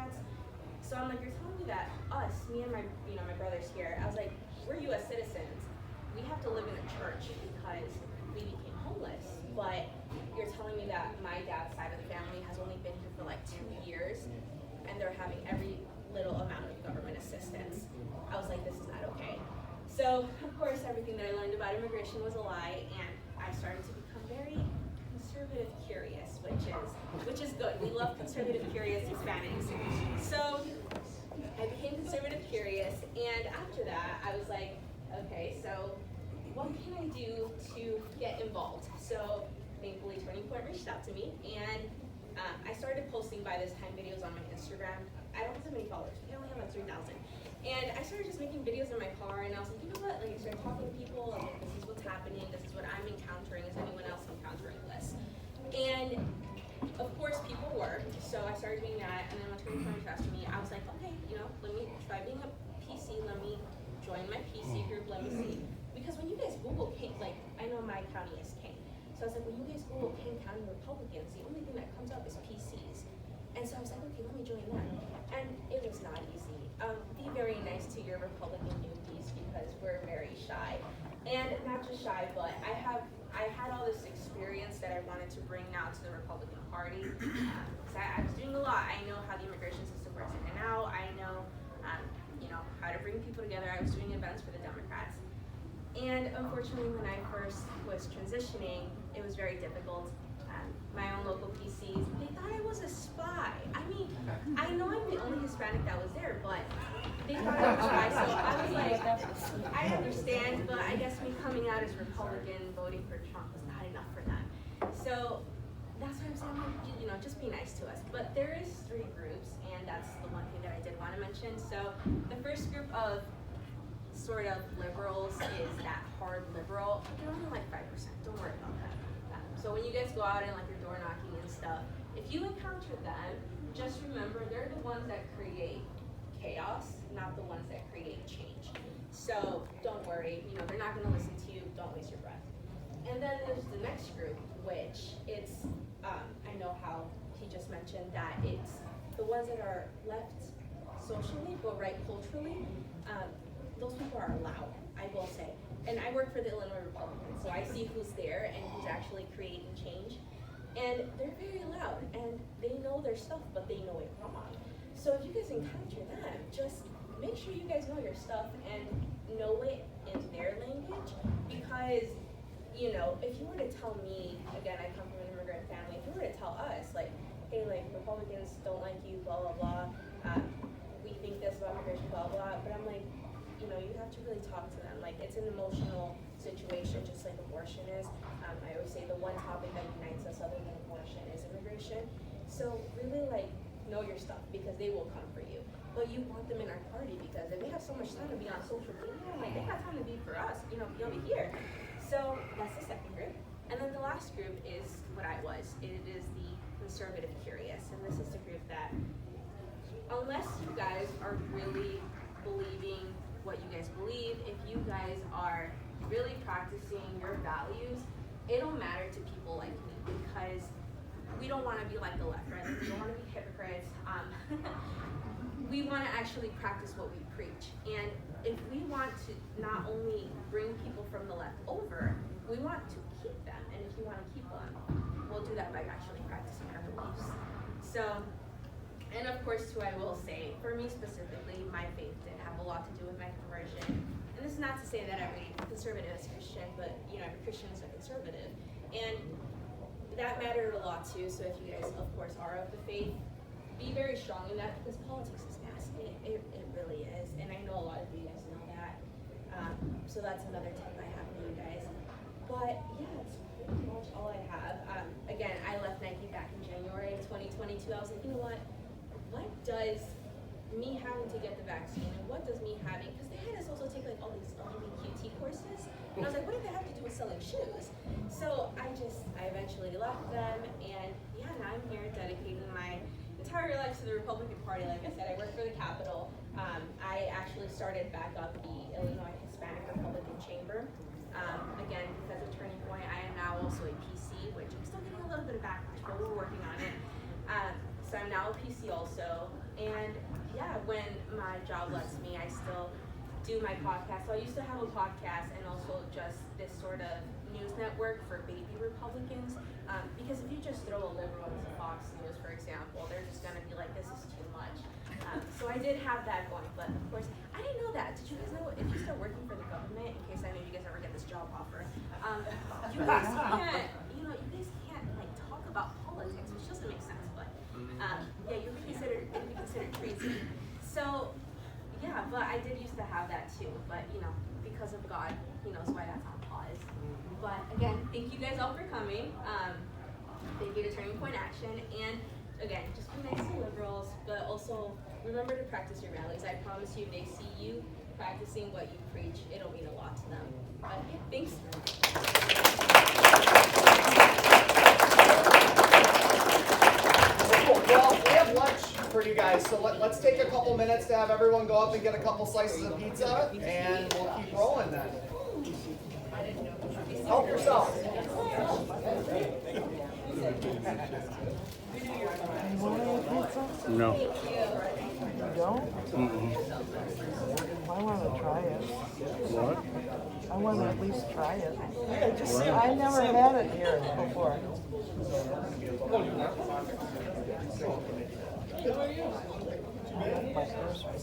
Democrats. So I'm like, you're telling me that us, me and my, my brothers here, I was like, we're U.S. citizens. We have to live in a church because we became homeless. But you're telling me that my dad's side of the family has only been here for like 2 years, and they're having every little amount of government assistance. I was like, this is not okay. So, of course, everything that I learned about immigration was a lie, and I started to become very conservative curious, which is good. We love conservative curious Hispanics. So I became conservative curious, and after that, I was like, okay, so what can I do to get involved? So thankfully, Turning Point reached out to me, and I started posting by this time videos on my Instagram. I don't have that many followers. I only have like 3,000. And I started just making videos in my car, and I was like, you know what? Like, I started talking to people, and like, this is what's happening, this is what I'm encountering, is anyone else encountering this? And of course, people were, so I started doing that, and then when Turning Point reached out to me, I was like, okay, let me try being a PC, let me join my PC group, let me see. Because when you guys Google Kane, like, I know my county is Kane, so I was like, when you guys Google Kane County Republicans, the only thing that comes up is PCs. And so I was like, okay, let me join that. And it was not easy. Be very nice to your Republican newbies because we're very shy. And not just shy, but I had all this experience that I wanted to bring now to the Republican Party. Because I was doing a lot. I know how the immigration system works in and out. I know, how to bring people together. I was doing events for the Democrats. And unfortunately, when I first was transitioning, it was very difficult. My own local PCs, they thought I was a spy. I mean, I know I'm the only Hispanic that was there, but they thought I was a spy. So I was like, I understand, but I guess me coming out as Republican, voting for Trump was not enough for them. So that's why I'm saying, just be nice to us. But there is 3 groups, and that's the one thing that I did want to mention. So the first group of sort of liberals is that hard liberal. They're only like 5%. Don't worry about that. So when you guys go out and like you're door knocking and stuff, if you encounter them, just remember they're the ones that create chaos, not the ones that create change. So don't worry, they're not going to listen to you. Don't waste your breath. And then there's the next group, which it's I know how he just mentioned that it's the ones that are left socially but right culturally. Those people are loud, I will say. And I work for the Illinois Republicans, so I see who's there and who's actually creating change. And they're very loud, and they know their stuff, but they know it wrong. So if you guys encounter them, just make sure you guys know your stuff and know it in their language. Because, if you were to tell me, again, I come from an immigrant family, if you were to tell us, like, hey, like, Republicans don't like you, blah, blah, blah, we think this about immigration, blah, blah, but I'm like, you have to really talk to them. Like, it's an emotional situation, just like abortion is. I always say the one topic that unites us other than abortion is immigration. So really, like, know your stuff because they will come for you. But you want them in our party because if they have so much time to be on social media, like, they have time to be for us, you'll be here. So that's the second group. And then the last group is what I was. It is the conservative curious. And this is the group that, unless you guys are really believing what you guys believe, if you guys are really practicing your values, it don't matter to people like me because we don't want to be like the left, right? We don't want to be hypocrites. We want to actually practice what we preach. And if we want to not only bring people from the left over, we want to keep them. And if you want to keep them, we'll do that by actually practicing our beliefs. So, and of course, too, I will say, for me specifically, my faith did have a lot to do with my conversion. And this is not to say that every conservative is Christian, but every Christian is a conservative. And that mattered a lot too. So if you guys, of course, are of the faith, be very strong in that because politics is nasty. It really is. And I know a lot of you guys know that. So that's another tip I have for you guys. But yeah, that's pretty much all I have. Again, I left Nike back in January 2022. I was like, you know what does me having to get the vaccine and what does me having, because they had us also take like all these LGBTQT courses, and I was like, what did that have to do with selling shoes? So I eventually left them, and yeah, now I'm here dedicating my entire life to the Republican Party. Like I said, I work for the Capitol. I actually started back up the Illinois Hispanic Republican Chamber. Again, because of Turning Point, I am now also a PC, which I'm still getting a little bit of backlash, but we're working on it. So I'm now a PC also, and yeah, when my job lets me, I still do my podcast. So I used to have a podcast and also just this sort of news network for baby Republicans. Because if you just throw a liberal into Fox News, for example, they're just gonna be like, this is too much. So I did have that going, but of course, I didn't know that. Did you guys know if you start working for the government, in case I know you guys ever get this job offer, you guys can't, you can't like talk about politics, which doesn't make sense, but yeah, it'd be considered treason. So yeah, but I did used to have that too, but because of God, He knows why that's on pause. But again, thank you guys all for coming. Thank you to Turning Point Action, and again, just be nice to liberals, but also remember to practice your rallies. I promise you, if they see you practicing what you preach, it'll mean a lot to them. But yeah, thanks. Well, we have lunch for you guys, so let's take a couple minutes to have everyone go up and get a couple slices of pizza, and we'll keep rolling then. Help yourself. No. You don't? I want to try it. What? I want to at least try it. I never had it here before. My first one.